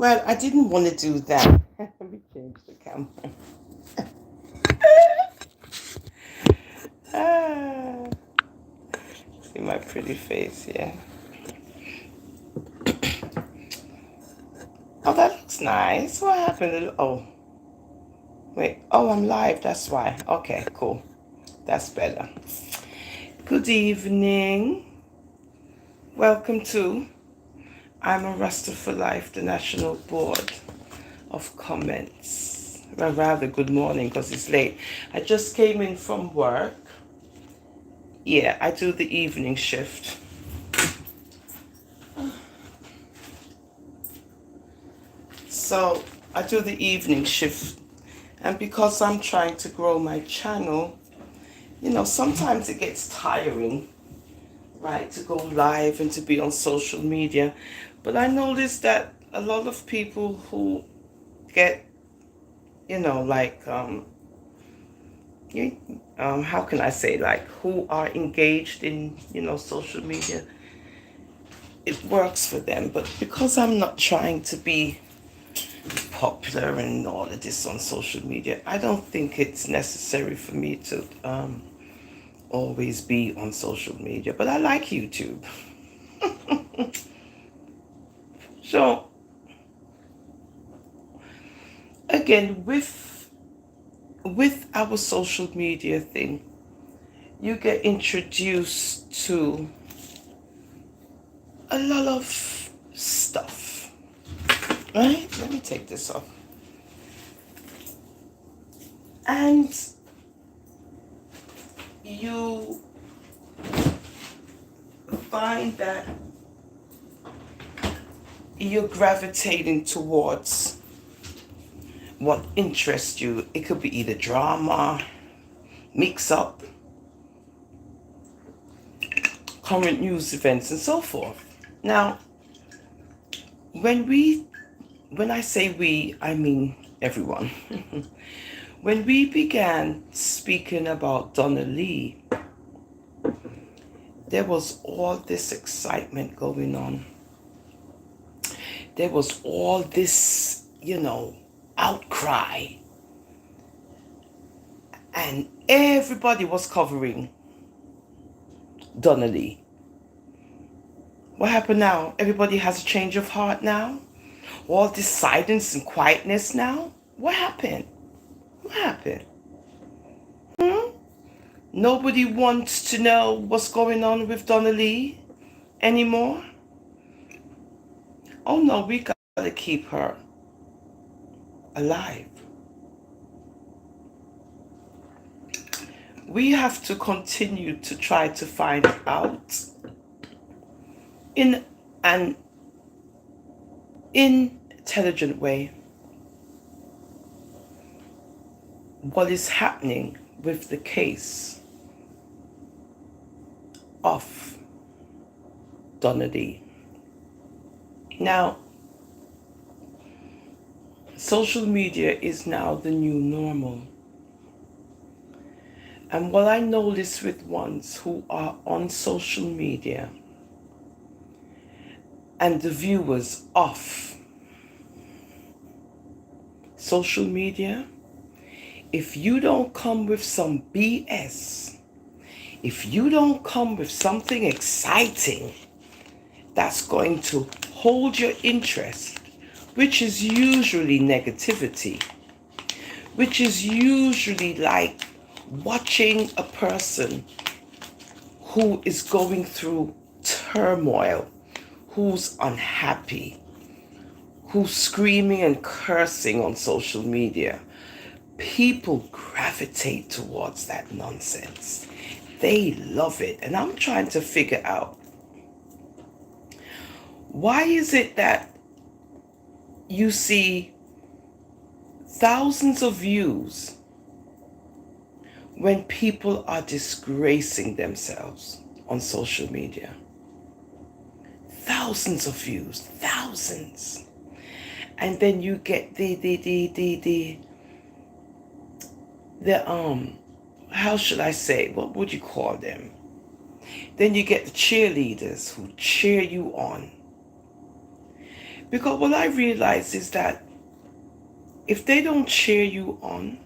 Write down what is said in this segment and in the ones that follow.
Well, I didn't want to do that. Let me change the camera. Ah, see my pretty face, yeah. Oh, that looks nice. What happened? Oh, wait. Oh, I'm live. That's why. Okay, cool. That's better. Good evening. Welcome to I'm a Rasta for Life, the National Board of Comments. Well, rather, good morning because it's late. I just came in from work. Yeah, I do the evening shift. So I do the evening shift. And because I'm trying to grow my channel, sometimes it gets tiring, right, to go live and to be on social media. But I noticed that a lot of people who get, like, how can I say, like, who are engaged in, social media, it works for them. But because I'm not trying to be popular and all of this on social media, I don't think it's necessary for me to always be on social media. But I like YouTube. So again, with our social media thing, you get introduced to a lot of stuff, right? Let me take this off. And you find that you're gravitating towards what interests you. It could be either drama, mix up, current news events, and so forth. Now, when I say we, I mean everyone. When we began speaking about Donnalee, there was all this excitement going on. There was all this, outcry. And everybody was covering Donnalee. What happened now? Everybody has a change of heart now? All this silence and quietness now? What happened? What happened? Nobody wants to know what's going on with Donnalee anymore? Oh no, we gotta keep her alive. We have to continue to try to find out in an intelligent way what is happening with the case of Donnalee. Now, social media is now the new normal. And what I notice with ones who are on social media and the viewers of social media, if you don't come with some BS, if you don't come with something exciting that's going to hold your interest, which is usually negativity, which is usually like watching a person who is going through turmoil, who's unhappy, who's screaming and cursing on social media. People gravitate towards that nonsense. They love it. And I'm trying to figure out, why is it that you see thousands of views when people are disgracing themselves on social media? Thousands of views, thousands. And then you get the how should I say, what would you call them? Then you get the cheerleaders who cheer you on. Because what I realize is that if they don't cheer you on,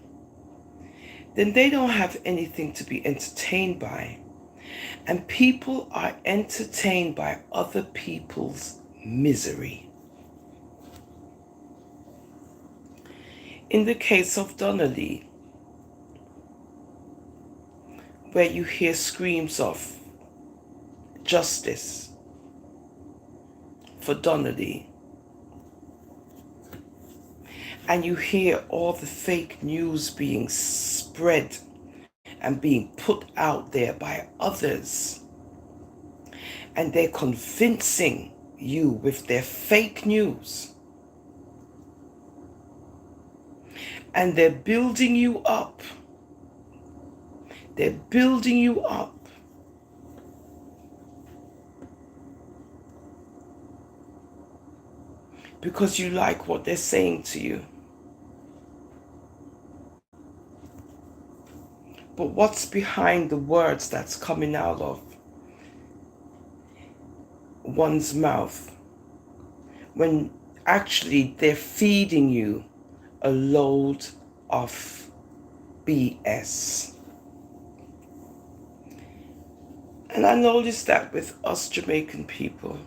then they don't have anything to be entertained by. And people are entertained by other people's misery. In the case of Donnalee, where you hear screams of justice for Donnalee, and you hear all the fake news being spread and being put out there by others, and they're convincing you with their fake news, and they're building you up. They're building you up. Because you like what they're saying to you. But what's behind the words that's coming out of one's mouth when actually they're feeding you a load of BS? And I noticed that with us Jamaican people,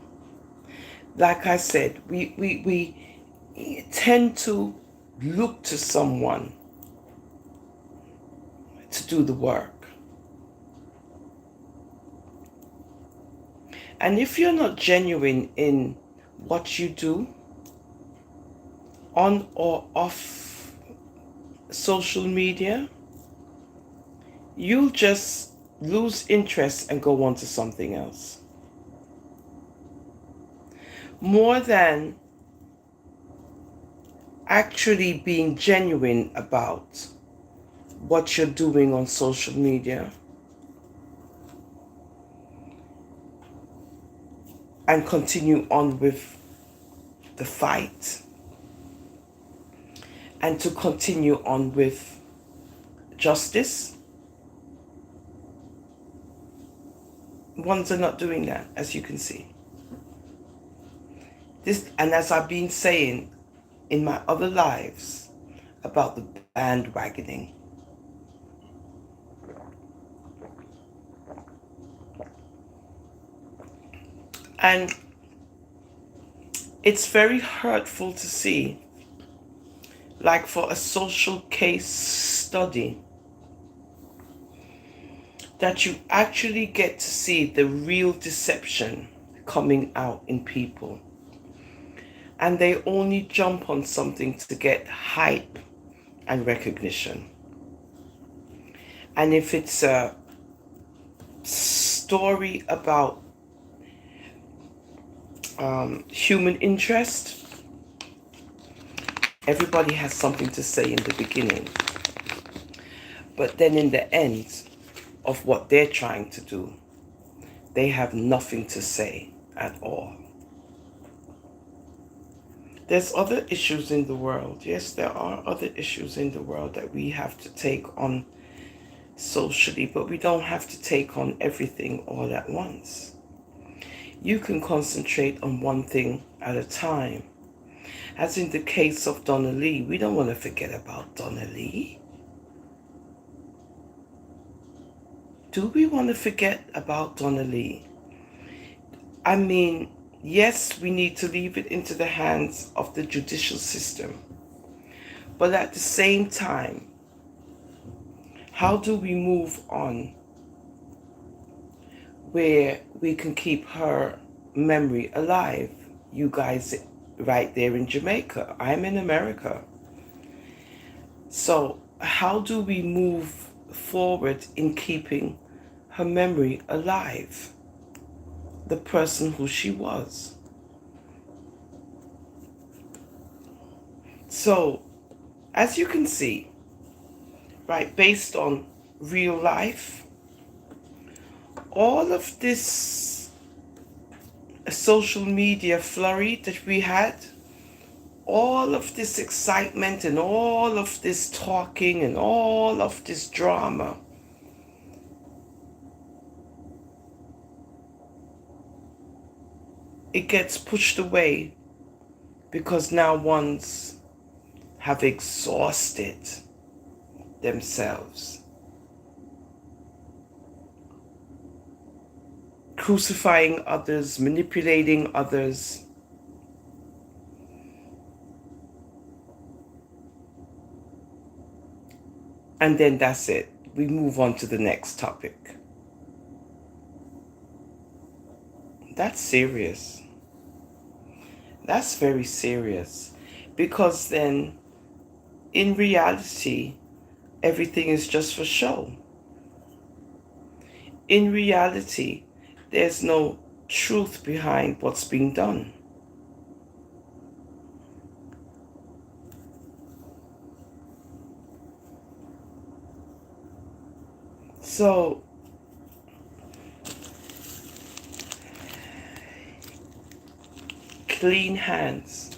like I said, we tend to look to someone to do the work. And if you're not genuine in what you do on or off social media, you'll just lose interest and go on to something else. More than actually being genuine about what you're doing on social media and continue on with the fight and to continue on with justice. Ones are not doing that, as you can see. This, and as I've been saying in my other lives about the bandwagoning. And it's very hurtful to see, like for a social case study, that you actually get to see the real deception coming out in people. And they only jump on something to get hype and recognition. And if it's a story about human interest, everybody has something to say in the beginning. But then in the end of what they're trying to do, they have nothing to say at all. There's other issues in the world. Yes, there are other issues in the world that we have to take on socially, but we don't have to take on everything all at once. You can concentrate on one thing at a time. As in the case of Donnalee, we don't want to forget about Donnalee. Do we want to forget about Donnalee? I mean, yes, we need to leave it into the hands of the judicial system. But at the same time, how do we move on where we can keep her memory alive? You guys right there in Jamaica. I'm in America. So how do we move forward in keeping her memory alive? The person who she was. So, as you can see, right, based on real life, all of this social media flurry that we had, all of this excitement and all of this talking and all of this drama, it gets pushed away because now ones have exhausted themselves, crucifying others, manipulating others. And then that's it. We move on to the next topic. That's serious. That's very serious. Because then, in reality, everything is just for show. In reality, there's no truth behind what's being done. So, clean hands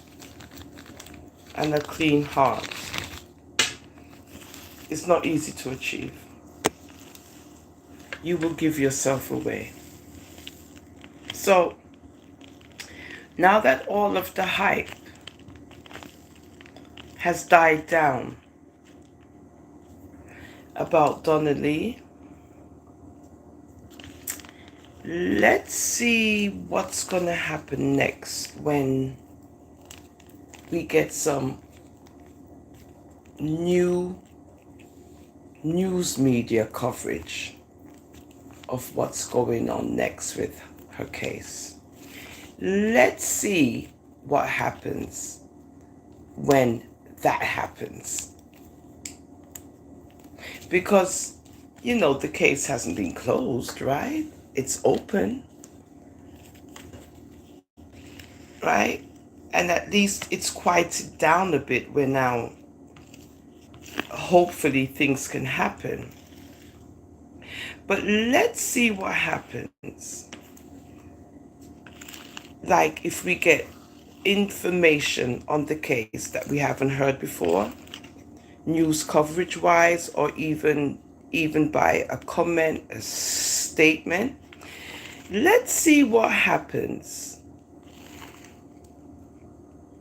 and a clean heart is not easy to achieve. You will give yourself away. So, now that all of the hype has died down about Donnalee, let's see what's going to happen next when we get some new news media coverage of what's going on next with her case. Let's see what happens when that happens. Because, you know, the case hasn't been closed, right? It's open, right? And at least it's quieted down a bit where now hopefully things can happen. But let's see what happens. Like if we get information on the case that we haven't heard before, news coverage wise, or even by a comment, a statement. Let's see what happens.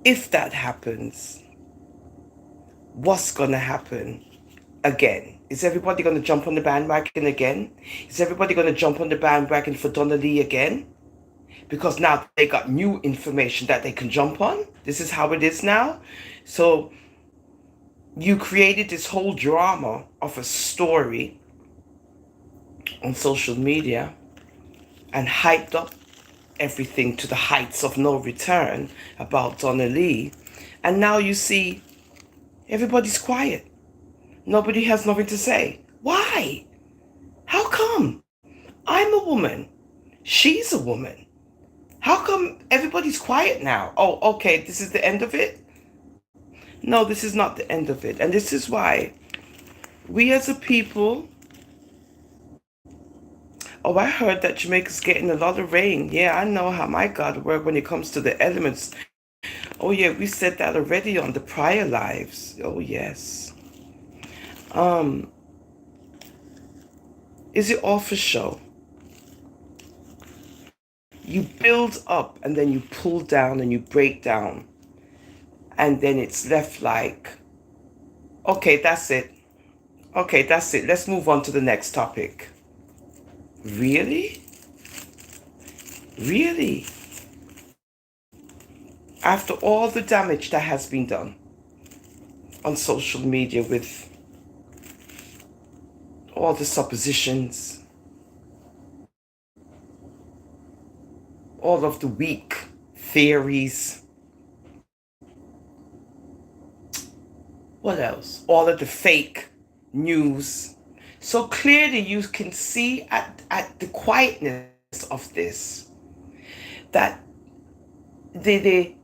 If that happens, what's gonna happen again? Is everybody gonna jump on the bandwagon again? Is everybody gonna jump on the bandwagon for Donnalee again? Because now they got new information that they can jump on. This is how it is now. So you created this whole drama of a story on social media and hyped up everything to the heights of no return about Donnalee. And now you see everybody's quiet. Nobody has nothing to say. Why? How come? I'm a woman. She's a woman. How come everybody's quiet now? Oh, okay, this is the end of it? No, this is not the end of it. And this is why we as a people... Oh, I heard that Jamaica's getting a lot of rain. Yeah, I know how my God works when it comes to the elements. Oh, yeah, we said that already on the prior lives. Oh, yes. Is it all for show? You build up and then you pull down and you break down. And then it's left like, okay, that's it. Okay, that's it. Let's move on to the next topic. Really? Really? After all the damage that has been done on social media with all the suppositions, all of the weak theories, what else? All of the fake news. So clearly you can see at the quietness of this that the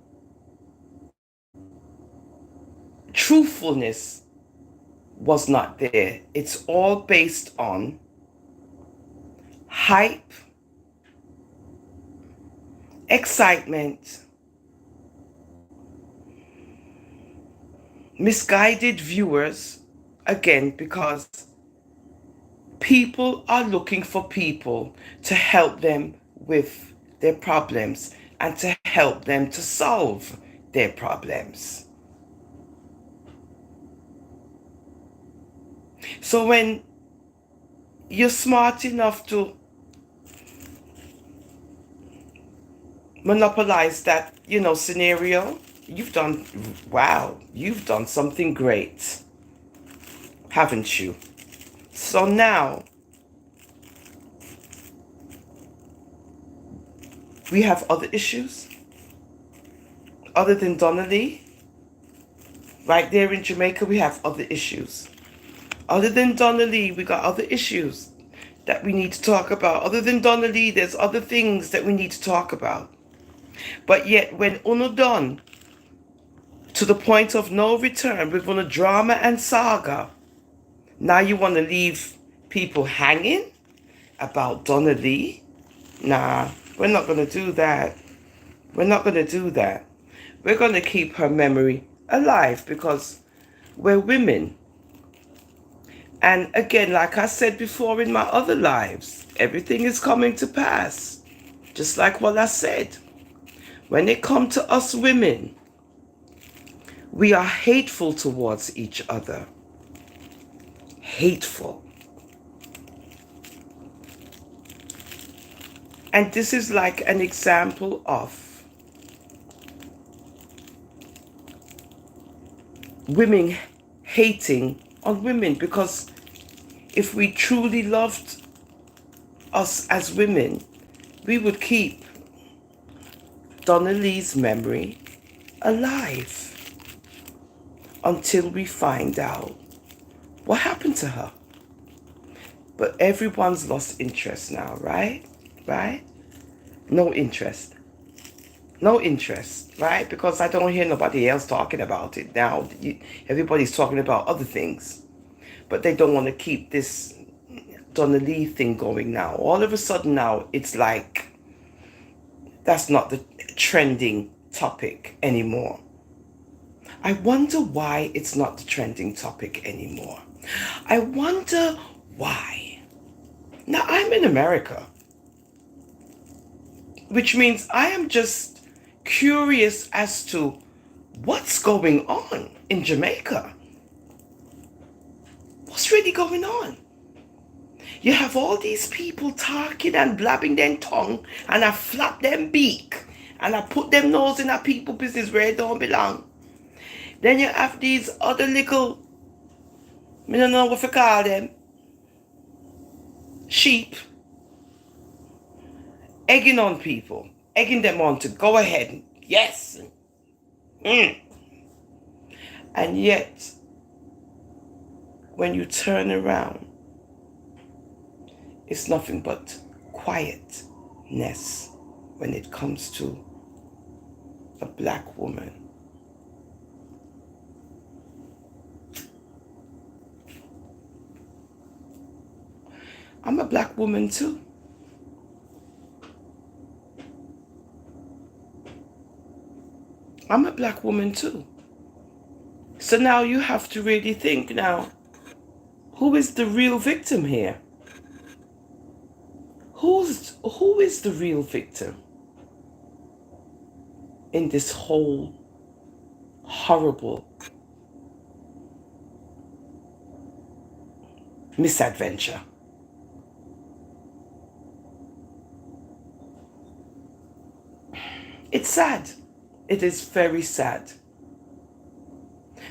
truthfulness was not there. It's all based on hype, excitement, misguided viewers, again, because people are looking for people to help them with their problems and to help them to solve their problems. So when you're smart enough to monopolize that, scenario, you've done something great, haven't you? So now we have other issues other than Donnalee. Right there in Jamaica, we have other issues. Other than Donnalee, we got other issues that we need to talk about. Other than Donnalee, there's other things that we need to talk about. But yet, when Uno done to the point of no return with Uno drama and saga, now you want to leave people hanging about Donnalee? Nah, we're not going to do that. We're not going to do that. We're going to keep her memory alive because we're women. And again, like I said before in my other lives, everything is coming to pass. Just like what I said. When it comes to us women, we are hateful towards each other. Hateful. And this is like an example of women hating on women, because if we truly loved us as women, we would keep Donnalee's memory alive until we find out what happened to her. But everyone's lost interest now, right? Right? No interest. No interest, right? Because I don't hear nobody else talking about it now. Everybody's talking about other things. But they don't want to keep this Donnalee thing going now. All of a sudden now, it's like that's not the trending topic anymore. I wonder why it's not the trending topic anymore. I wonder why. Now, I'm in America, which means I am just curious as to what's going on in Jamaica. What's really going on? You have all these people talking and blabbing their tongue, and I flap them beak, and I put them nose in a people business where it don't belong. Then you have these other little, I don't know what to call them, sheep, egging on people, egging them on to go ahead. Yes. And yet, when you turn around, it's nothing but quietness when it comes to a black woman. I'm a black woman too. I'm a black woman too. So now you have to really think now, who is the real victim here? Who is the real victim in this whole horrible misadventure? It's sad. It is very sad.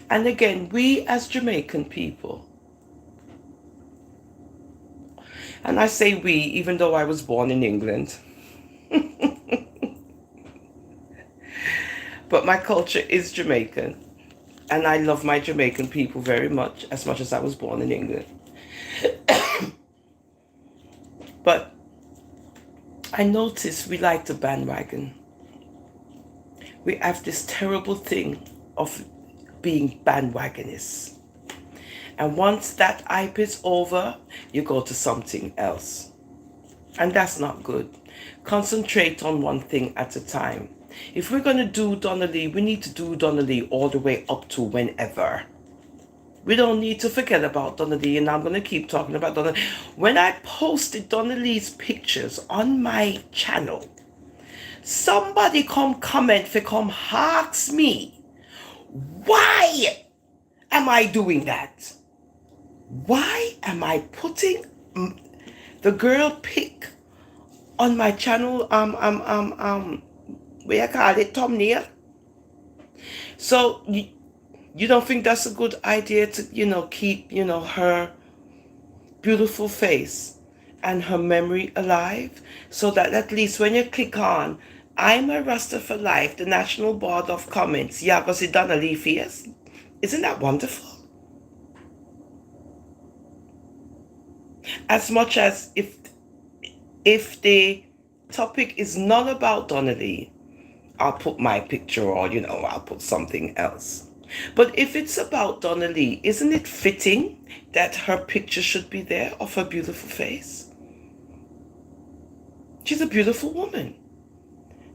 And again, we as Jamaican people, and I say we, even though I was born in England, but my culture is Jamaican, and I love my Jamaican people very much as I was born in England. But I noticed we like to bandwagon. We have this terrible thing of being bandwagonists. And once that hype is over, you go to something else. And that's not good. Concentrate on one thing at a time. If we're going to do Donnalee, we need to do Donnalee all the way up to whenever. We don't need to forget about Donnalee, and I'm going to keep talking about Donnalee. When I posted Donnalee's pictures on my channel, Somebody come comment for come ask me, why am I doing that? Why am I putting the girl pic on my channel, what you call it, thumbnail? So you don't think that's a good idea to, keep, her beautiful face and her memory alive, so that at least when you click on I'm a Rasta for Life, the National Board of Comments, you're going to see Donnalee face? Isn't that wonderful? As much as if the topic is not about Donnalee, I'll put my picture, or I'll put something else. But if it's about Donnalee, isn't it fitting that her picture should be there of her beautiful face? She's a beautiful woman,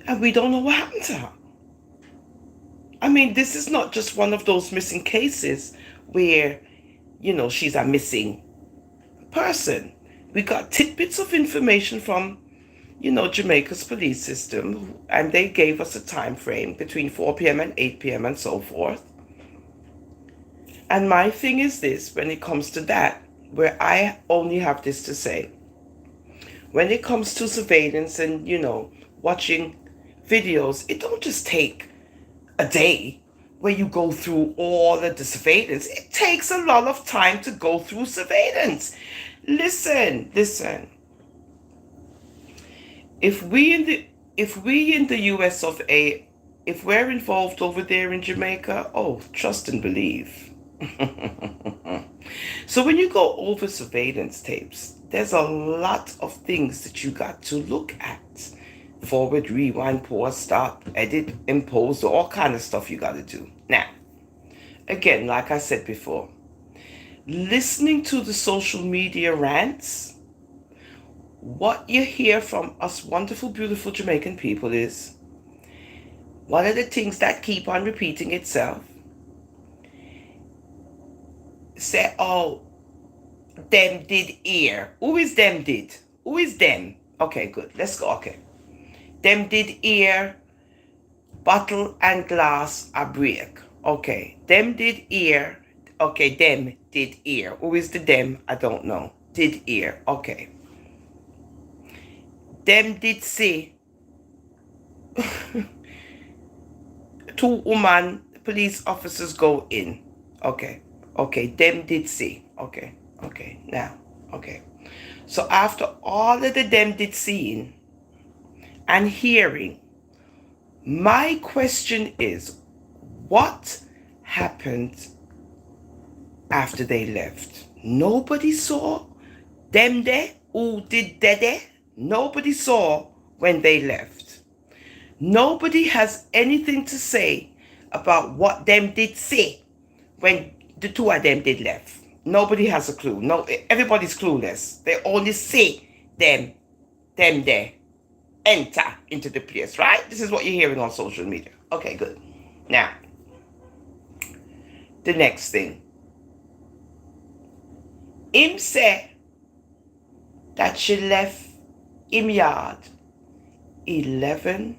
and we don't know what happened to her. I mean, this is not just one of those missing cases where, she's a missing person. We got tidbits of information from, Jamaica's police system, and they gave us a time frame between 4 p.m. and 8 p.m. and so forth. And my thing is this, when it comes to that, where I only have this to say, when it comes to surveillance and, watching videos, it don't just take a day where you go through all of the surveillance. It takes a lot of time to go through surveillance. Listen. If we in the US of A, if we're involved over there in Jamaica, oh, trust and believe. So when you go over surveillance tapes, there's a lot of things that you got to look at. Forward, rewind, pause, stop, edit, impose, all kind of stuff you got to do. Now, again, like I said before, listening to the social media rants, what you hear from us wonderful, beautiful Jamaican people is one of the things that keep on repeating itself. Say, oh, them did here. Who is them did? Who is them? Okay, good. Let's go. Okay. Them did here. Bottle and glass a break. Okay. Them did here. Okay, them did here. Who is the them? I don't know. Did here. Okay. Them did see 2 woman police officers go in. Okay. Okay, them did see. Okay. Now, okay. So after all of the them did seeing and hearing, my question is, what happened after they left? Nobody saw them there who did there. Nobody saw when they left. Nobody has anything to say about what them did say when the 2 of them did left. Nobody has a clue. No, everybody's clueless. They only see them there enter into the place, right? This is what you're hearing on social media. Okay, good. Now, the next thing. Him say that she left him yard 11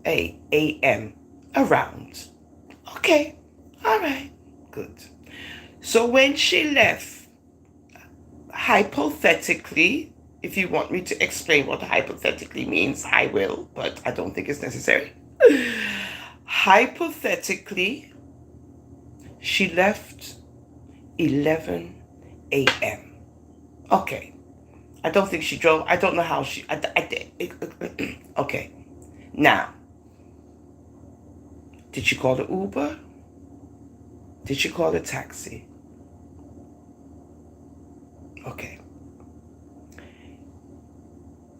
a.m. around. Okay, all right, good. So when she left, hypothetically, if you want me to explain what hypothetically means, I will, but I don't think it's necessary. Hypothetically, she left 11 a.m. Okay. I don't think she drove. I don't know how she... Okay. Now, did she call the Uber? Did she call a taxi? Okay.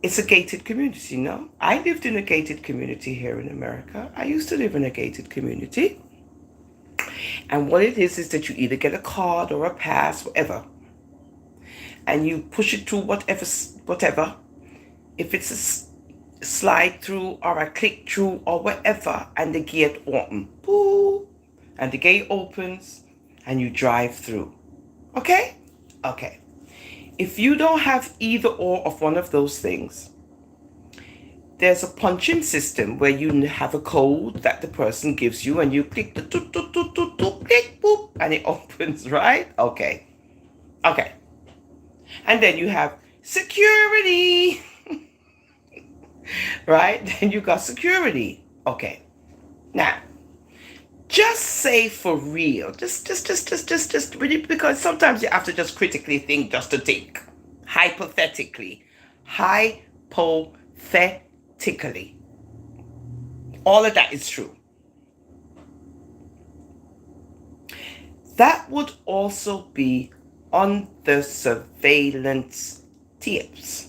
It's a gated community, no? I lived in a gated community here in America. I used to live in a gated community. And what it is that you either get a card or a pass, whatever, and you push it through whatever. If it's a slide through or a click through or whatever, and the gate opens. Boo! And the gate opens and you drive through. Okay? Okay. If you don't have either or of one of those things, there's a punch-in system where you have a code that the person gives you, and you click the toot, toot, toot, toot, toot, click, boop, and it opens, right? Okay. Okay. And then you have security, right? Then you got security. Okay. Now, just say for real, just really, because sometimes you have to just critically think just to think. Hypothetically. All of that is true. That would also be on the surveillance tapes.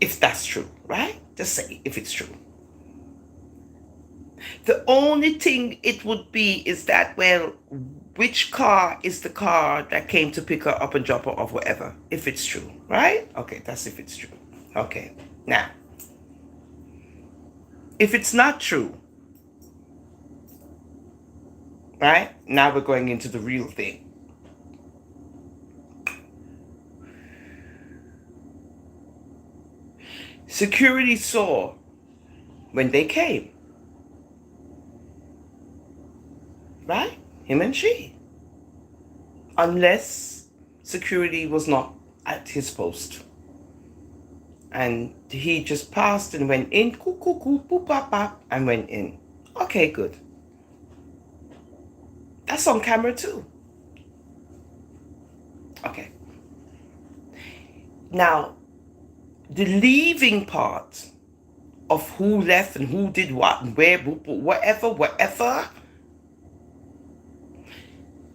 If that's true, right? Just say if it's true. The only thing it would be is that, well, which car is the car that came to pick her up and drop her off, whatever, if it's true, right? Okay, that's if it's true. Okay, now, if it's not true, right? Now we're going into the real thing. Security saw when they came, right? Him and she. Unless security was not at his post. And he just passed and went in, coo, coo, coo, boop, bop, bop, and went in. Okay, good. That's on camera too. Okay. Now, the leaving part of who left and who did what and where, whatever,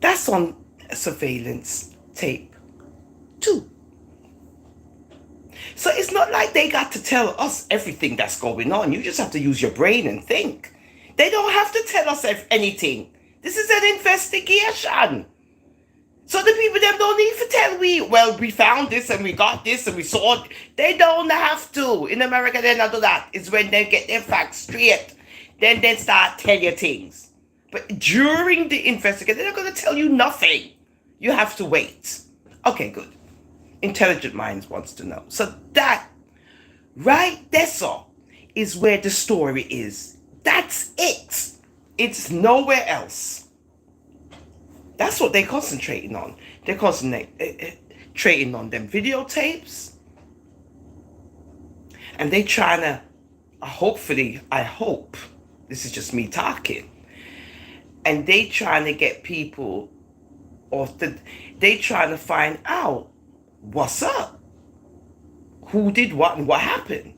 that's on surveillance tape too. So it's not like they got to tell us everything that's going on. You just have to use your brain and think. They don't have to tell us anything. This is an investigation. So the people them don't need to tell we found this and we got this and we saw it. They don't have to. In America, they don't do that. It's when they get their facts straight. Then they start tell you things. But during the investigation, they're not going to tell you nothing. You have to wait. Okay, good. Intelligent Minds wants to know. So that, right there, so, is where the story is. That's it. It's nowhere else. That's what they're concentrating on. They're concentrating on them videotapes. And they trying to, I hope, this is just me talking. And they trying to get people, they trying to find out what's up. Who did what and what happened.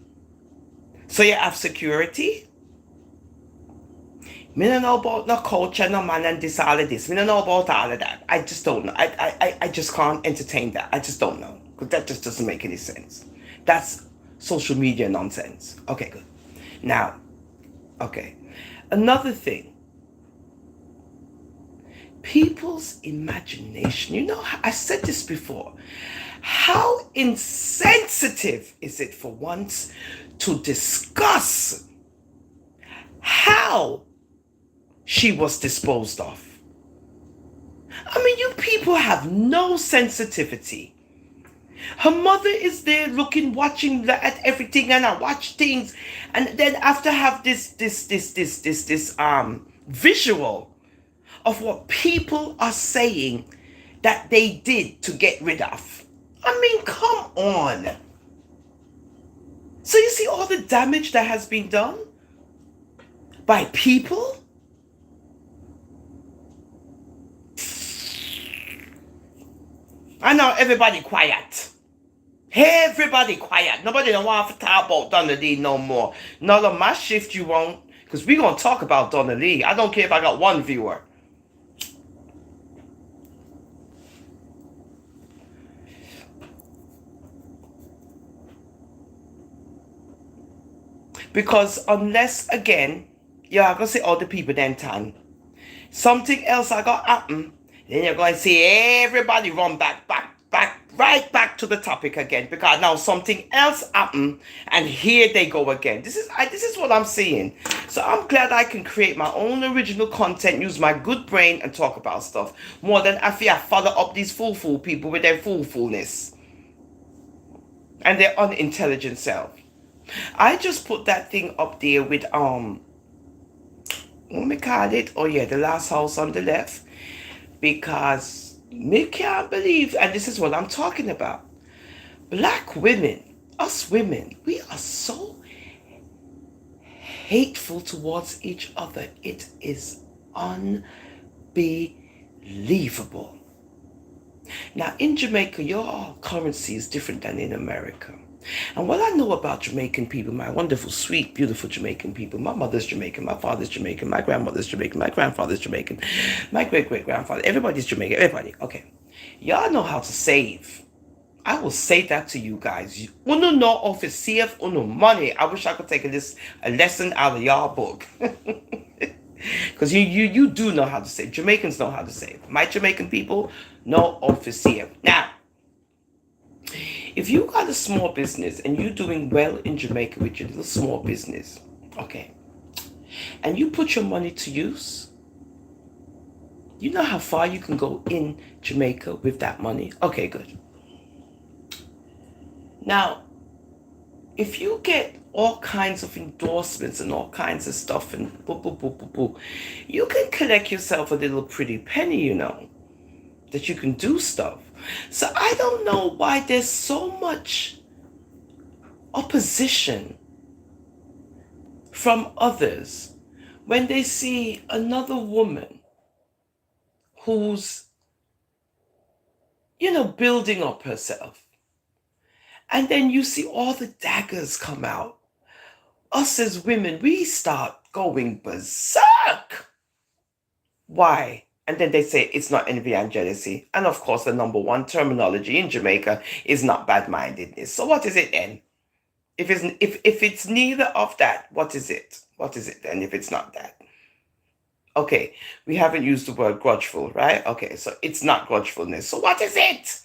So you have security. Me don't know about no culture, no man and this, all of this. Me don't know about all of that. I just don't know. I just can't entertain that. I just don't know. Because that just doesn't make any sense. That's social media nonsense. Okay, good. Now, okay. Another thing. People's imagination. You know, I said this before. How insensitive is it for once to discuss how she was disposed of? I mean, you people have no sensitivity. Her mother is there looking, watching at everything, and I watch things, and then after have this visual of what people are saying that they did to get rid of. I mean, come on. So you see all the damage that has been done by people? I know everybody quiet. Everybody quiet. Nobody don't want to talk about Donnalee no more. None of my shift you won't. Because we're going to talk about Donnalee. I don't care if I got one viewer. Because unless, again, you're going to see all the people then time. Something else I got happen. Then you're going to see everybody run back, right back to the topic again. Because now something else happened, and here they go again. This is what I'm seeing. So I'm glad I can create my own original content, use my good brain, and talk about stuff. More than I follow up these fool people with their foolness. and their unintelligent self. I just put that thing up there with what me call it? Oh yeah, the last house on the left, because me can't believe, and this is what I'm talking about. Black women, us women, we are so hateful towards each other. It is unbelievable. Now, in Jamaica, your currency is different than in America. And what I know about Jamaican people, my wonderful, sweet, beautiful Jamaican people, my mother's Jamaican, my father's Jamaican, my grandmother's Jamaican, my grandfather's Jamaican, my great-great-grandfather, everybody's Jamaican, everybody. Okay. Y'all know how to save. I will say that to you guys. Uno know of it, save uno money. I wish I could take a lesson out of y'all book. Because you do know how to save. Jamaicans know how to save. My Jamaican people know of it, save. Now, if you got a small business and you're doing well in Jamaica with your little small business, okay, and you put your money to use, you know how far you can go in Jamaica with that money? Okay, good. Now, if you get all kinds of endorsements and all kinds of stuff and boo, boo, boo, boo, boo, you can collect yourself a little pretty penny, you know, that you can do stuff. So I don't know why there's so much opposition from others when they see another woman who's, you know, building up herself. And then you see all the daggers come out. Us as women, we start going berserk. Why? And then they say it's not envy and jealousy. And of course, the number one terminology in Jamaica is not bad-mindedness. So what is it then? If it's neither of that, what is it? What is it then if it's not that? Okay, we haven't used the word grudgeful, right? Okay, so it's not grudgefulness. So what is it?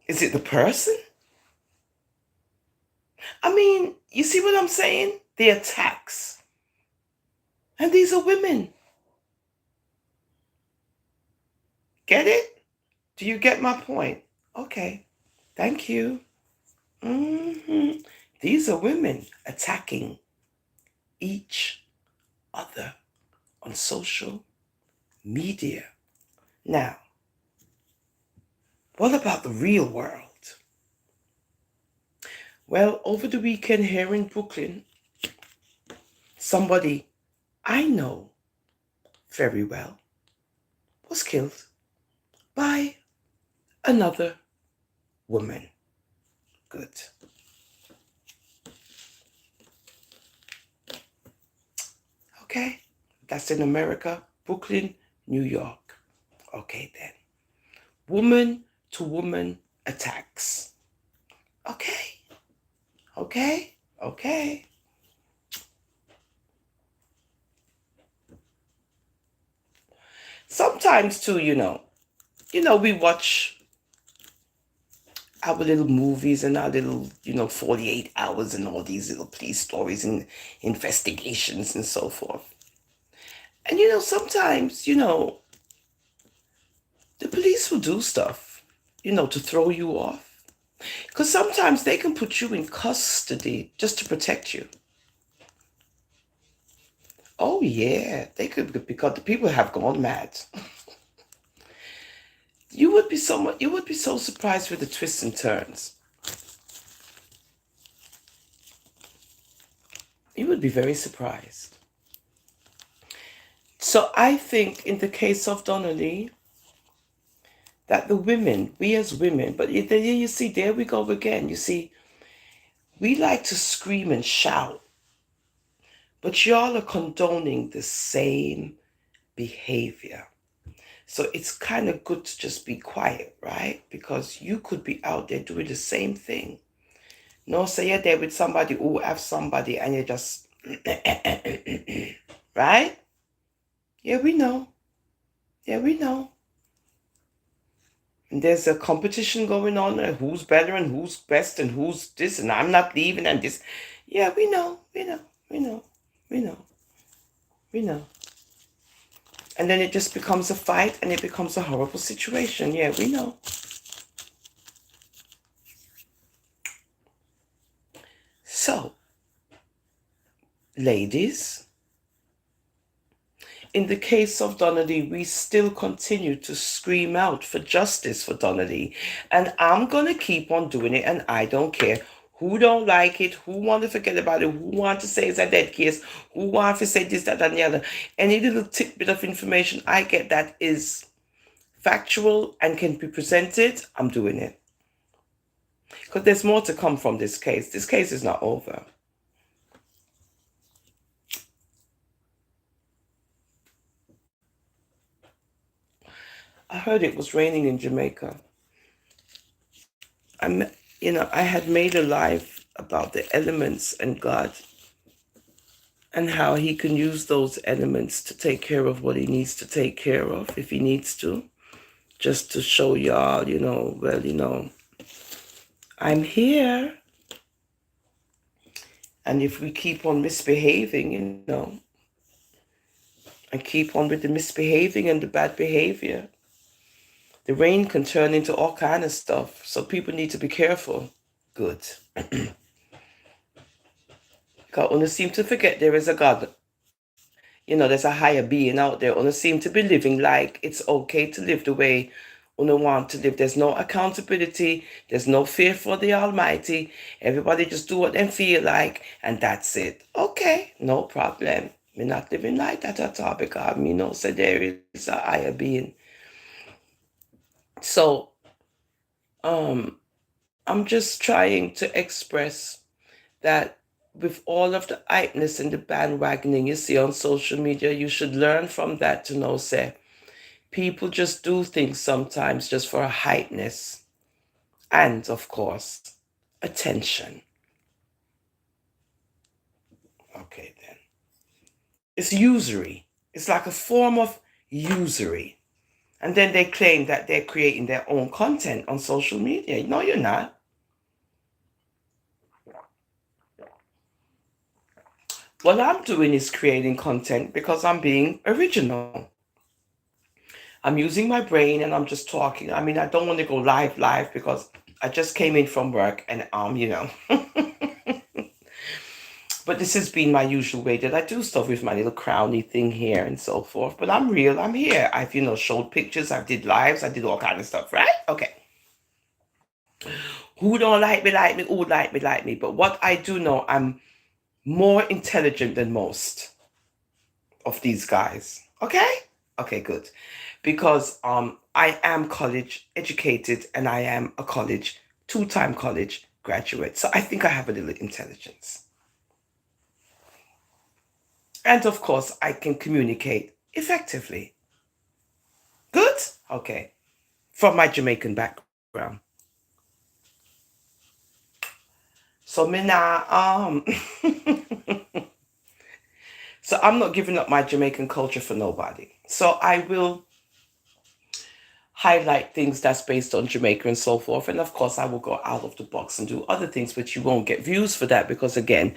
Is it the person? I mean, you see what I'm saying? The attacks. And these are women. Get it? Do you get my point? Okay, thank you. These are women attacking each other on social media. Now, what about the real world? Well, over the weekend here in Brooklyn, somebody I know very well was killed by another woman. Good. Okay, that's in America, Brooklyn, New York. Okay then. Woman to woman attacks. Okay. Okay. Okay. Sometimes too, you know, we watch our little movies and our little, 48 hours and all these little police stories and investigations and so forth. And sometimes, the police will do stuff, to throw you off. Because sometimes they can put you in custody just to protect you. Oh yeah, they could, because the people have gone mad. You would be so surprised with the twists and turns. You would be very surprised. So I think in the case of Donnalee, that the women, we as women, but you see, there we go again. You see, we like to scream and shout, but y'all are condoning the same behavior. So it's kind of good to just be quiet, right? Because you could be out there doing the same thing. No, say you're there with somebody who have somebody and you just, right? Yeah, we know. Yeah, we know. And there's a competition going on and who's better and who's best and who's this and I'm not leaving and this. Yeah, we know. And then it just becomes a fight and it becomes a horrible situation. Yeah, we know. ladies, in the case of Donnalee, we still continue to scream out for justice for Donnalee. And I'm going to keep on doing it, and I don't care who don't like it, who want to forget about it, who want to say it's a dead case, who want to say this, that, and the other. Any little tidbit of information I get that is factual and can be presented, I'm doing it. Because there's more to come from this case. This case is not over. I heard it was raining in Jamaica. I had made a live about the elements and God and how he can use those elements to take care of what he needs to take care of if he needs to. Just to show y'all, I'm here. And if we keep on misbehaving, and keep on with the misbehaving and the bad behavior, the rain can turn into all kind of stuff. So people need to be careful. Good. Because one seem to forget there is a God. There's a higher being out there. One seem to be living like it's okay to live the way one want to live. There's no accountability. There's no fear for the Almighty. Everybody just do what they feel like, and that's it. Okay, no problem. We're not living like that at all because so there is a higher being. So, I'm just trying to express that with all of the hypeness and the bandwagoning you see on social media, you should learn from that to know, say, people just do things sometimes just for a hypeness. And, of course, attention. Okay, then. It's usury. It's like a form of usury. And then they claim that they're creating their own content on social media. No, you're not. What I'm doing is creating content because I'm being original. I'm using my brain and I'm just talking. I don't want to go live because I just came in from work and but this has been my usual way that I do stuff with my little crowny thing here and so forth. But I'm real. I'm here. I've showed pictures. I did lives. I did all kind of stuff. Right? Okay. Who don't like me? Like me. Who would like me? Like me. But what I do know, I'm more intelligent than most of these guys. Okay? Okay, good. Because I am college educated and I am a two-time college graduate. So I think I have a little intelligence. And of course, I can communicate effectively. Good? Okay. From my Jamaican background. So so I'm not giving up my Jamaican culture for nobody. So I will highlight things that's based on Jamaica and so forth. And of course, I will go out of the box and do other things, but you won't get views for that because, again,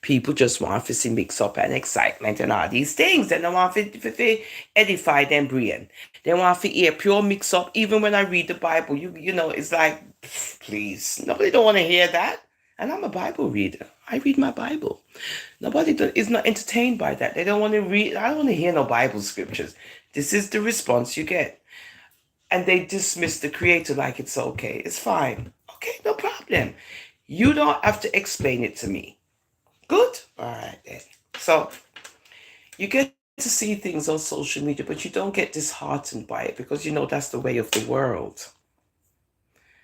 people just want to see mix up and excitement and all these things. They don't want to edify them brain. They want to hear pure mix up. Even when I read the Bible, it's like, please, nobody don't want to hear that. And I'm a Bible reader. I read my Bible. Nobody is not entertained by that. They don't want to read. I don't want to hear no Bible scriptures. This is the response you get. And they dismiss the creator like it's okay. It's fine. Okay, no problem. You don't have to explain it to me. Good? All right, then. So you get to see things on social media, but you don't get disheartened by it because that's the way of the world.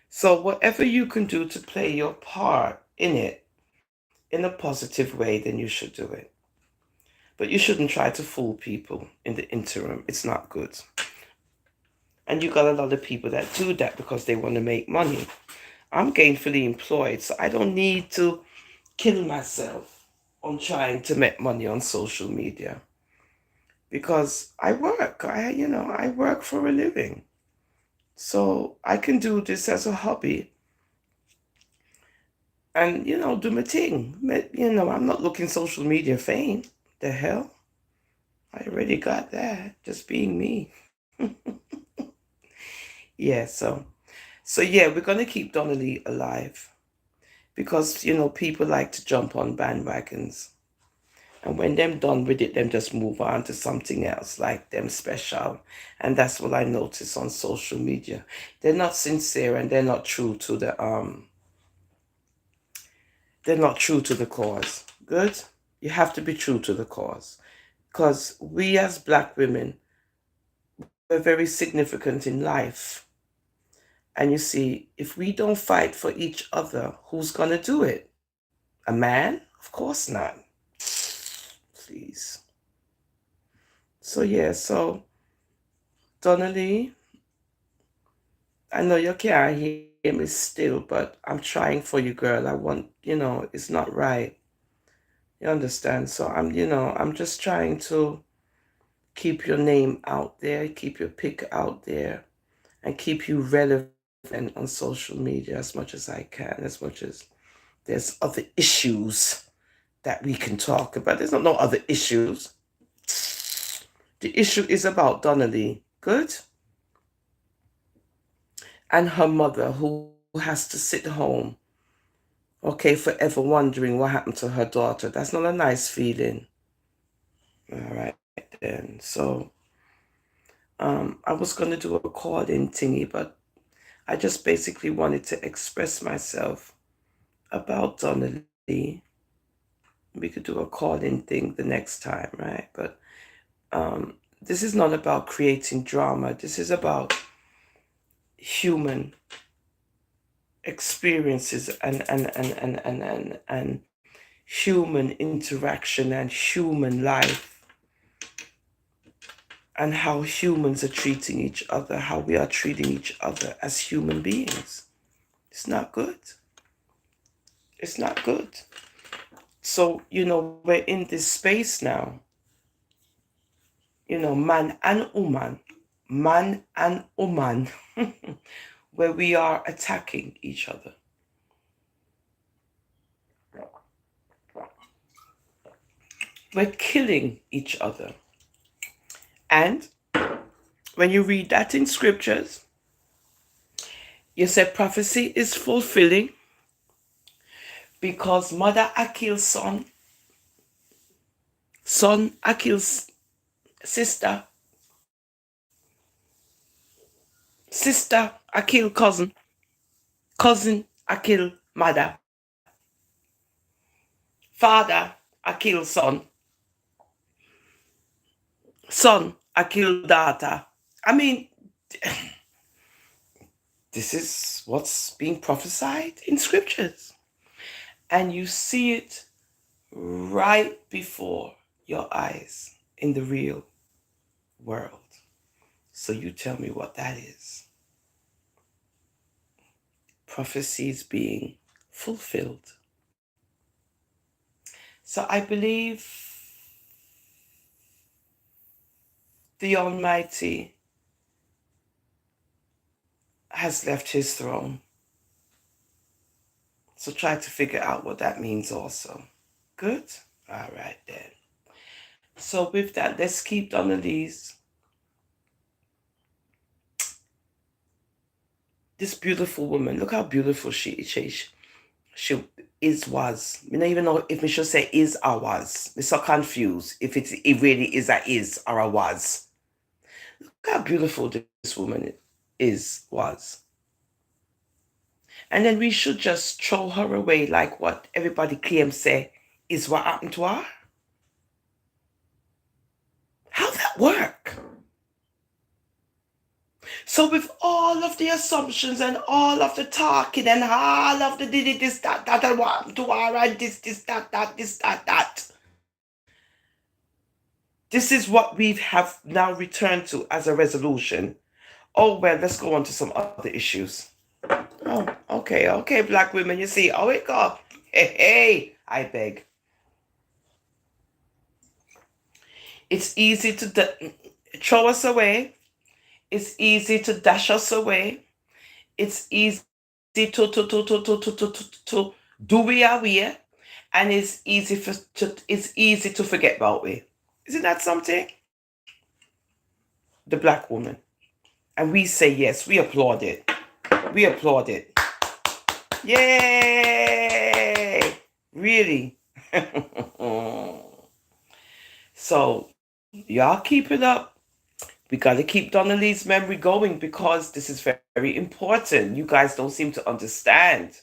So whatever you can do to play your part in it in a positive way, then you should do it. But you shouldn't try to fool people in the interim. It's not good. And you got a lot of people that do that because they want to make money. I'm gainfully employed, so I don't need to kill myself on trying to make money on social media. Because I work. I work for a living. So I can do this as a hobby. And, do my thing. I'm not looking social media fame. The hell? I already got that. Just being me. Yeah, so yeah, we're going to keep Donnalee alive because, people like to jump on bandwagons. And when them done with it, them just move on to something else, like them special. And that's what I notice on social media. They're not sincere and they're not true to the cause. Good? You have to be true to the cause. Because we as black women, we're very significant in life. And you see, if we don't fight for each other, who's gonna do it? A man? Of course not. Please. So yeah, so Donnalee, I know you can't hear me still, but I'm trying for you, girl. I want, it's not right. You understand? So I'm just trying to keep your name out there, keep your pic out there, and keep you relevant on social media as much as I can, as much as there's other issues that we can talk about. There's no other issues. The issue is about Donnalee, good? And her mother, who has to sit home, okay, forever wondering what happened to her daughter. That's not a nice feeling. All right, then. So, I was going to do a call-in thingy, but I just basically wanted to express myself about Donnalee. We could do a call-in thing the next time, right? But this is not about creating drama. This is about human experiences and human interaction and human life, and how humans are treating each other, how we are treating each other as human beings. It's not good. It's not good. So, we're in this space now, man and woman, where we are attacking each other. We're killing each other. And when you read that in scriptures, you say prophecy is fulfilling because mother Achilles' son Achilles' sister Achilles' cousin Achilles' mother, father Achilles' son Achilles' daughter. I mean, this is what's being prophesied in scriptures. And you see it right before your eyes in the real world. So you tell me what that is. Prophecies being fulfilled. So I believe the Almighty has left his throne. So try to figure out what that means also. Good? All right then. So with that, let's keep Donnalee's. This beautiful woman, look how beautiful she was. I don't even know if we should say is or was. I'm so confused if it really is a is or a was. Look how beautiful this woman was. And then we should just throw her away like what everybody claims say is what happened to her? How that work? So with all of the assumptions and all of the talking and all of the did it, this, that, and what happened to her and this, that, that. This is what we have now returned to as a resolution. Oh, well, let's go on to some other issues. Oh, okay, black women, you see, oh, wake up. Hey, I beg. It's easy to throw us away. It's easy to dash us away. It's easy to do we are we, and it's easy to forget about we. Isn't that something? The black woman. And we say yes, we applaud it. We applaud it. Yay! Really? So y'all keep it up. We got to keep Donnalee's memory going because this is very important. You guys don't seem to understand.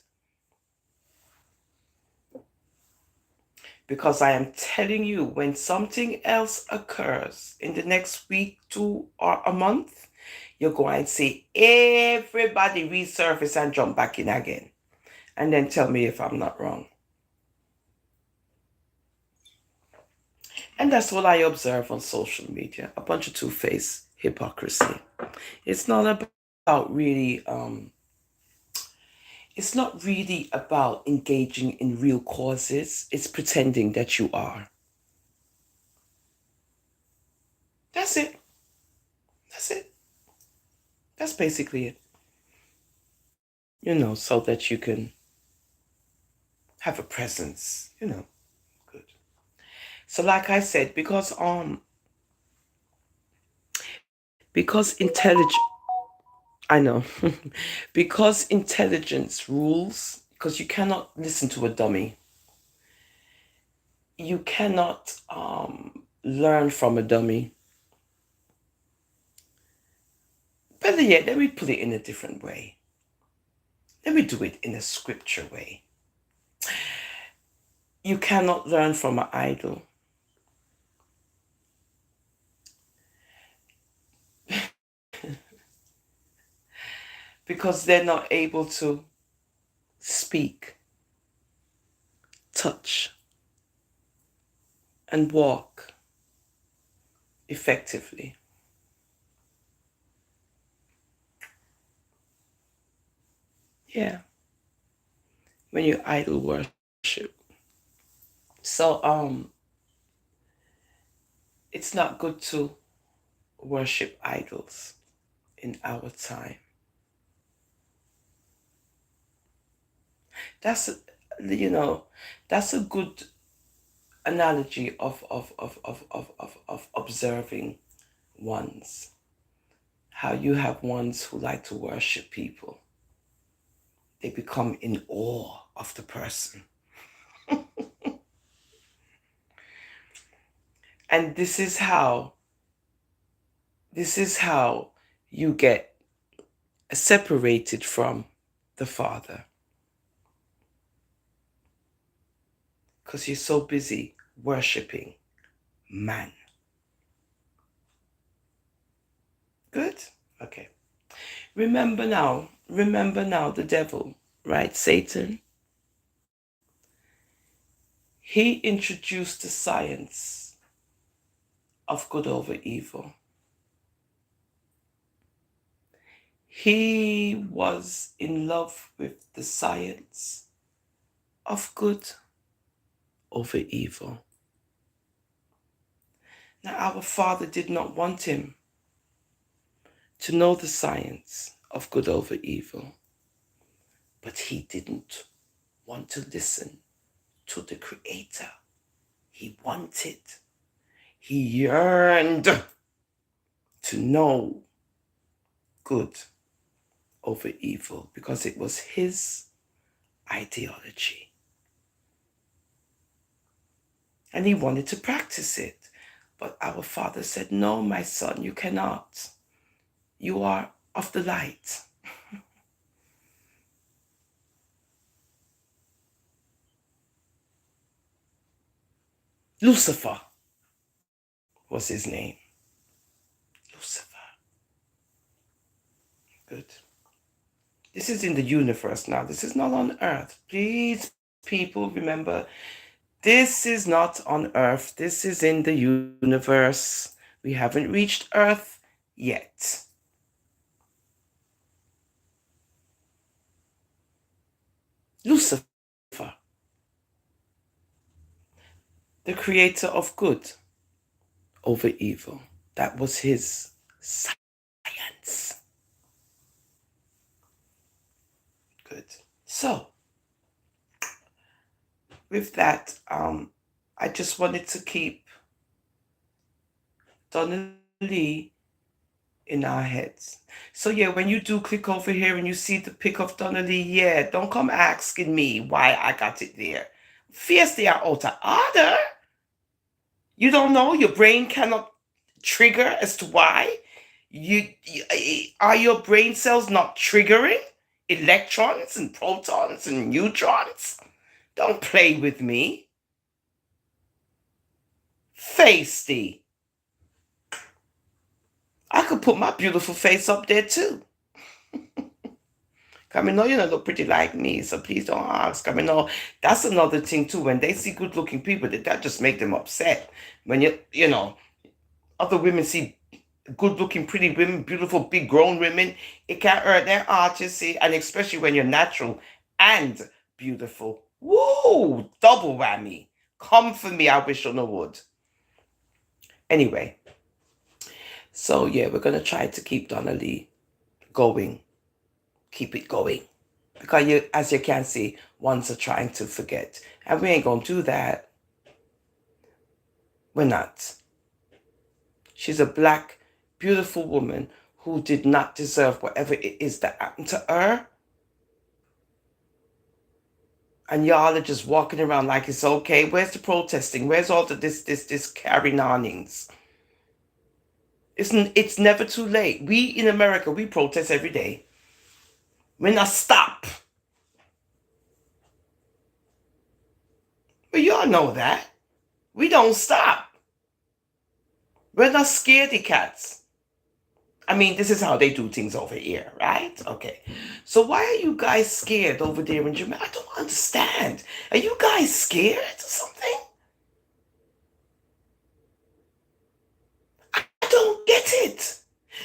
Because I am telling you, when something else occurs in the next week, 2 or a month, you're going to see everybody resurface and jump back in again. And then tell me if I'm not wrong. And that's what I observe on social media. A bunch of two-faced hypocrisy. It's not about engaging in real causes. It's pretending that you are. That's it. That's it. That's basically it. So that you can have a presence, good. So like I said, because intelligence, I know, because intelligence rules, because you cannot listen to a dummy. You cannot learn from a dummy. Better yet, let me put it in a different way. Let me do it in a scripture way. You cannot learn from an idol. Because they're not able to speak, touch, and walk effectively. Yeah. When you idol worship. So it's not good to worship idols in our time. That's that's a good analogy of observing ones. How you have ones who like to worship people. They become in awe of the person. And this is how you get separated from the Father. Because you're so busy worshiping man. Good? Okay. Remember now the devil, right? Satan. He introduced the science of good over evil. He was in love with the science of good over evil. Now, our Father did not want him to know the science of good over evil, but he didn't want to listen to the Creator. He yearned to know good over evil because it was his ideology. And he wanted to practice it. But our Father said, no, my son, you cannot. You are of the light. Lucifer was his name. Lucifer. Good. This is in the universe now. This is not on earth. Please, people, remember, this is not on earth. This is in the universe. We haven't reached earth yet. Lucifer, the creator of good over evil. That was his science. Good. So, with that, I just wanted to keep Donnalee in our heads. So yeah, when you do click over here and you see the pic of Donnalee, yeah, don't come asking me why I got it there. Fierce they are out of order. You don't know? Your brain cannot trigger as to why? You are your brain cells not triggering electrons and protons and neutrons? Don't play with me. Feisty. I could put my beautiful face up there too. I know you don't look pretty like me, so please don't ask. No, that's another thing too. When they see good-looking people, that just make them upset. When other women see good-looking, pretty women, beautiful, big, grown women, it can hurt their heart, you see, and especially when you're natural and beautiful. Woo! Double whammy. Come for me, I wish on the wood. Anyway, so yeah, we're gonna try to keep Donnalee going. Keep it going. Because you, as you can see, ones are trying to forget. And we ain't gonna do that. We're not. She's a black, beautiful woman who did not deserve whatever it is that happened to her. And y'all are just walking around like it's okay. Where's the protesting? Where's all the this carrying onings? It's never too late. We in America, we protest every day. We're not stop. But y'all know that. We don't stop. We're not scaredy cats. I mean, this is how they do things over here, right? Okay. So why are you guys scared over there in Jamaica? I don't understand. Are you guys scared or something? I don't get it.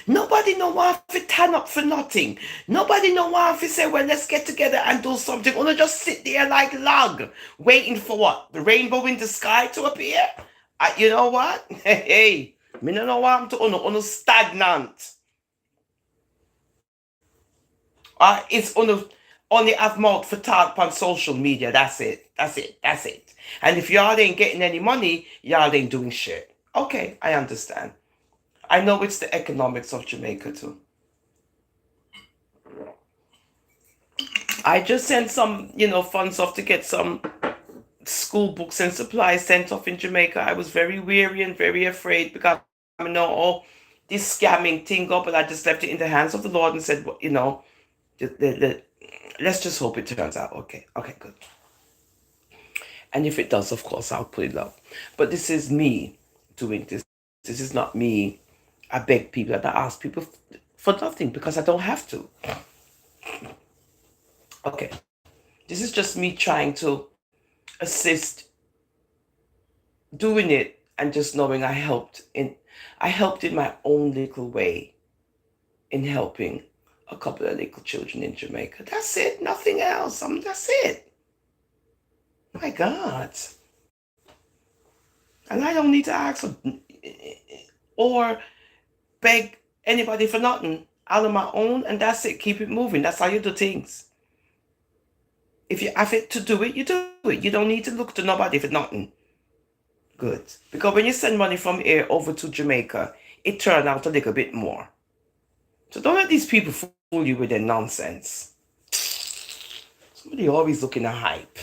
Nobody know why to turn up for nothing. Nobody know why to say, well, let's get together and do something. Wanna just sit there like log, waiting for what? The rainbow in the sky to appear? You know what? Hey, me no know why I'm to uno stagnant. It's only have mouth for talk on social media. That's it. That's it. That's it. And if y'all ain't getting any money, y'all ain't doing shit. Okay, I understand. I know it's the economics of Jamaica too. I just sent some, funds off to get some school books and supplies sent off in Jamaica. I was very weary and very afraid because I know all this scamming thing up, but I just left it in the hands of the Lord and said, let's just hope it turns out okay. Okay, good. And if it does, of course, I'll put it up. But this is me doing this. This is not me. I beg people and I ask people for nothing because I don't have to. Okay. This is just me trying to assist doing it and just knowing I helped in my own little way in helping a couple of little children in Jamaica. That's it. Nothing else. That's it. My God. And I don't need to ask or beg anybody for nothing. Out of my own, and that's it. Keep it moving. That's how you do things. If you have it to do it, you do it. You don't need to look to nobody for nothing. Good. Because when you send money from here over to Jamaica, it turned out a little bit more. So don't let these people fool you with their nonsense. Somebody always looking to hype.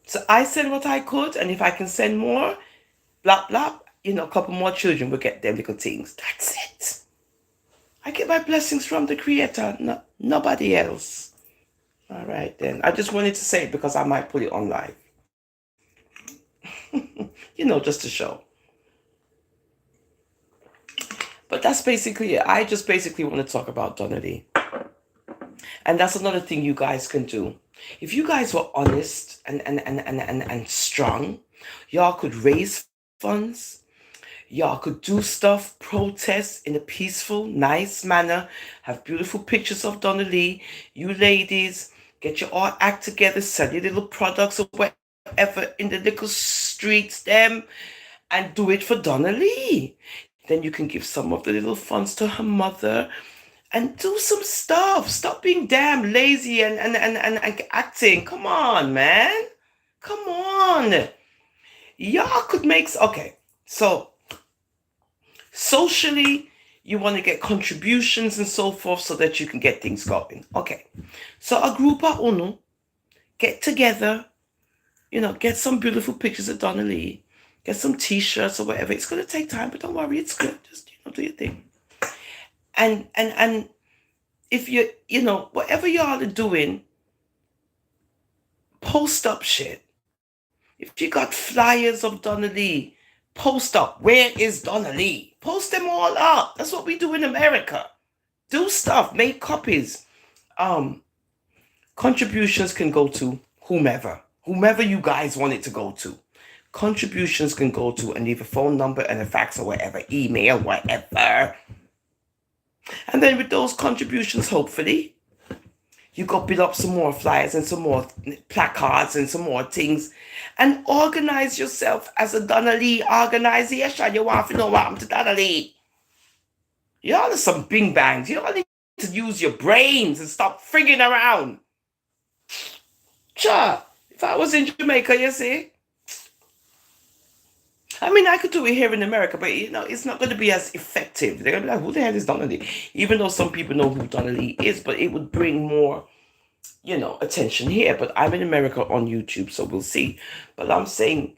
So I send what I could, and if I can send more, blah, blah, a couple more children will get them little things. That's it. I get my blessings from the Creator, nobody else. All right, then. I just wanted to say it because I might put it on live. Just to show. But that's basically it. I just basically want to talk about Donnalee. And that's another thing you guys can do. If you guys were honest and strong, y'all could raise funds. Y'all could do stuff, protest in a peaceful, nice manner, have beautiful pictures of Donnalee. You ladies, get your all act together, sell your little products or whatever in the little streets, them, and do it for Donnalee. Then you can give some of the little funds to her mother and do some stuff. Stop being damn lazy and acting. Come on, man. Come on. Y'all could make... Okay, so... socially, you want to get contributions and so forth so that you can get things going. Okay. So a group of UNO get together, get some beautiful pictures of Donnalee Get some t-shirts or whatever. It's going to take time, but don't worry, it's good. Just, do your thing. And if whatever y'all are doing, post up shit. If you got flyers of Donnalee, post up. Where is Donnalee? Post them all up. That's what we do in America. Do stuff. Make copies. Contributions can go to whomever you guys want it to go to. Contributions can go to, and leave a phone number and a fax or whatever, email, whatever. And then with those contributions, hopefully, you go build up some more flyers and some more placards and some more things, and organize yourself as a Donnalee organization. You want to know what happened to Donnalee? Y'all are some bing bangs. You all need to use your brains and stop frigging around. Sure, if I was in Jamaica, you see. I mean, I could do it here in America, but it's not going to be as effective. They're going to be like, who the hell is Donnalee? Even though some people know who Donnalee is, but it would bring more, attention here. But I'm in America on YouTube, so we'll see. But I'm saying,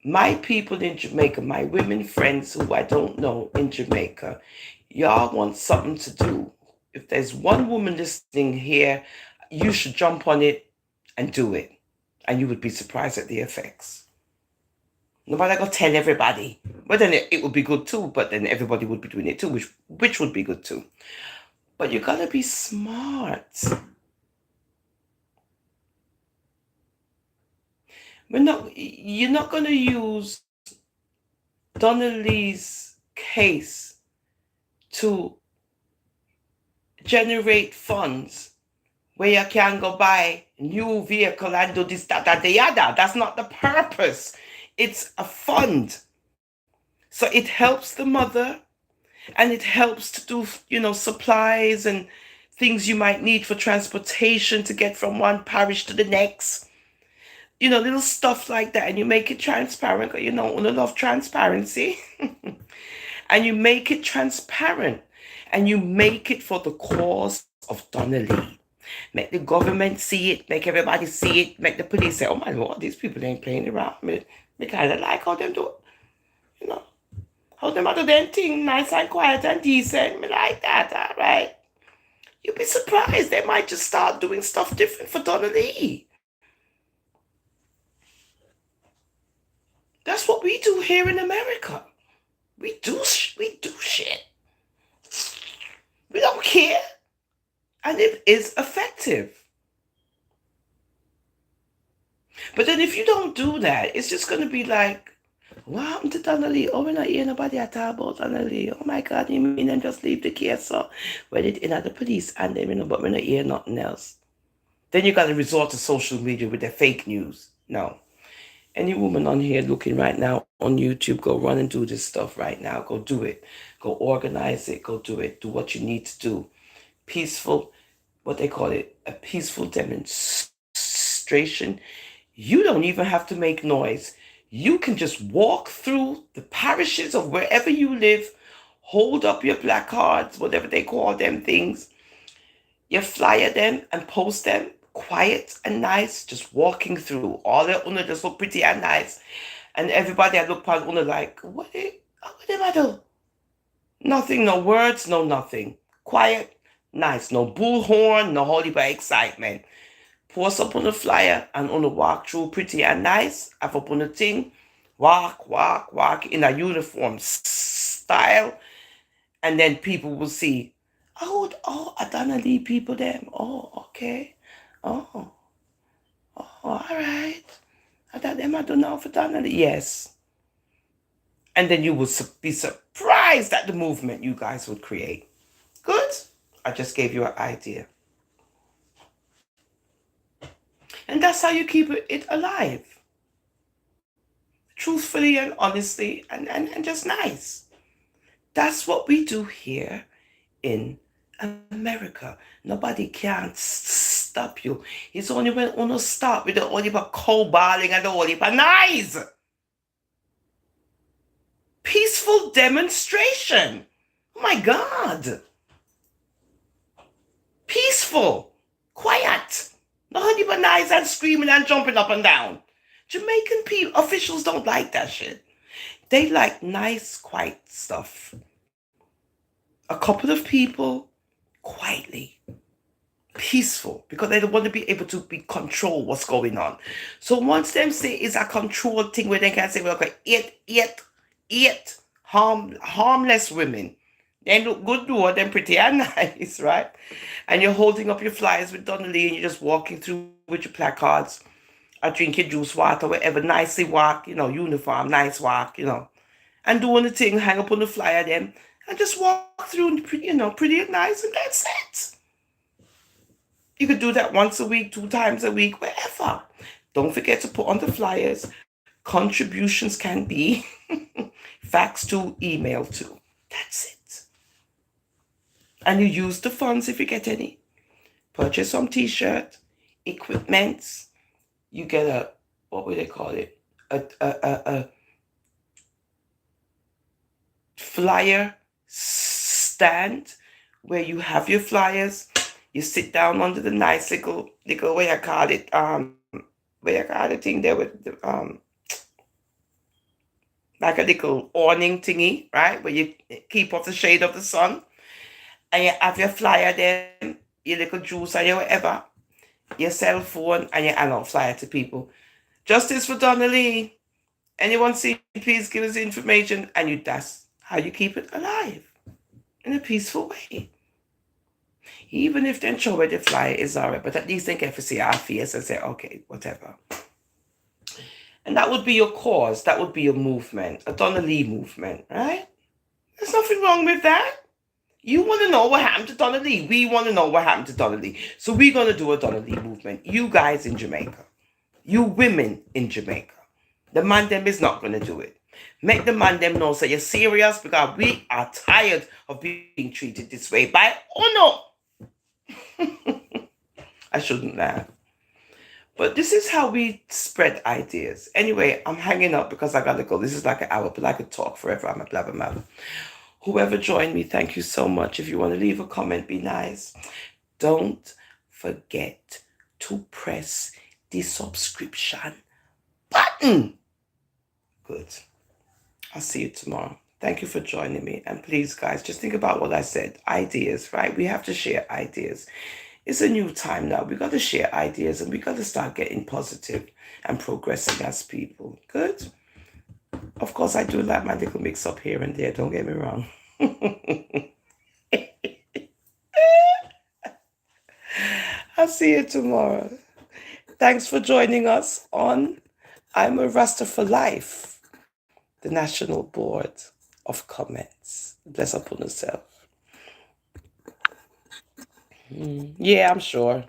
my people in Jamaica, my women friends who I don't know in Jamaica, y'all want something to do. If there's one woman listening here, you should jump on it and do it. And you would be surprised at the effects. Nobody gonna tell everybody. But then it would be good too, but then everybody would be doing it too, which would be good too. But you gotta be smart. You're not gonna use Donnalee's case to generate funds where you can go buy new vehicle and do this, that, the other. That's not the purpose. It's a fund. So it helps the mother, and it helps to do, supplies and things you might need for transportation to get from one parish to the next. Little stuff like that. And you make it transparent. I love transparency. And you make it transparent. And you make it for the cause of Donnalee. Make the government see it. Make everybody see it. Make the police say, oh my Lord, these people ain't playing around. Me kind of like how them do it. How them do them thing nice and quiet and decent. Me like that, all right? You'd be surprised. They might just start doing stuff different for Donnalee. That's what we do here in America. We do shit. We don't care. And it is effective. But then if you don't do that, it's just going to be like, what happened to Donnalee? Oh, we're not hearing nobody at all about Donnalee. Oh my God, you mean them just leave the case? So well, it in at the police and them, but we're not hearing nothing else. Then you got to resort to social media with their fake news. No. Any woman on here looking right now on YouTube, go run and do this stuff right now. Go do it. Go organize it. Go do it. Do what you need to do. Peaceful, what they call it, a peaceful demonstration. You don't even have to make noise. You can just walk through the parishes of wherever you live, hold up your placards, whatever they call them things. You flyer them and post them, quiet and nice, just walking through. All the Una just look pretty and nice. And everybody I look past Una like, what did I do? Nothing, no words, no nothing. Quiet, nice. No bullhorn, no holy by excitement. Post up on the flyer and on the walk through pretty and nice. Have up on the thing. Walk in a uniform style. And then people will see, I don't need people them. Oh, okay. Oh, all right. I thought them I don't know for Donnalee. Yes. And then you will be surprised at the movement you guys would create. Good? I just gave you an idea. And that's how you keep it alive. Truthfully and honestly and just nice. That's what we do here in America. Nobody can stop you. It's only when you stop with the only cow balling and the only nice. Peaceful demonstration. Oh my God. Peaceful. Quiet. Not only nice and screaming and jumping up and down. Jamaican people officials don't like that shit. They like nice, quiet stuff. A couple of people quietly, peaceful, because they don't want to be able to be control what's going on. So once them say it's a control thing where they can say, well, okay, eat, harmless women. They look good to them pretty and nice, right? And you're holding up your flyers with Donnalee and you're just walking through with your placards or drink your juice water, whatever, nicely walk, uniform, nice walk, and doing the thing, hang up on the flyer then, and just walk through, pretty and nice, and that's it. You could do that once a week, 2 times a week, wherever. Don't forget to put on the flyers. Contributions can be fax to, email to. That's it. And you use the funds if you get any. Purchase some t-shirt, equipment. You get what would they call it? A flyer stand where you have your flyers. You sit down under the nice little what I call it, what I call the thing there with the, like a little awning thingy, right? Where you keep off the shade of the sun. And you have your flyer there, your little juice or your whatever, your cell phone, and you hand out flyer to people. Justice for Donnalee. Anyone see, please give us information. And that's how you keep it alive in a peaceful way. Even if they throw away the flyer, it's all right. But at least they get to see our face and say, okay, whatever. And that would be your cause. That would be your movement, a Donnalee movement, right? There's nothing wrong with that. You want to know what happened to Donnalee. We want to know what happened to Donnalee. So we're going to do a Donnalee movement. You guys in Jamaica. You women in Jamaica. The man them is not going to do it. Make the man them know, say you're serious, because we are tired of being treated this way by I shouldn't laugh. But this is how we spread ideas. Anyway, I'm hanging up because I got to go. This is like an hour, but I could talk forever. I'm a blabbermouth. Whoever joined me, thank you so much. If you want to leave a comment, be nice. Don't forget to press the subscription button. Good. I'll see you tomorrow. Thank you for joining me. And please, guys, just think about what I said. Ideas, right? We have to share ideas. It's a new time now. We got to share ideas and we got to start getting positive and progressing as people. Good? Of course, I do like my little mix up here and there. Don't get me wrong. I'll see you tomorrow. Thanks for joining us on I'm a Rasta for Life, the National Board of Comments. Bless upon yourself. Yeah, I'm sure.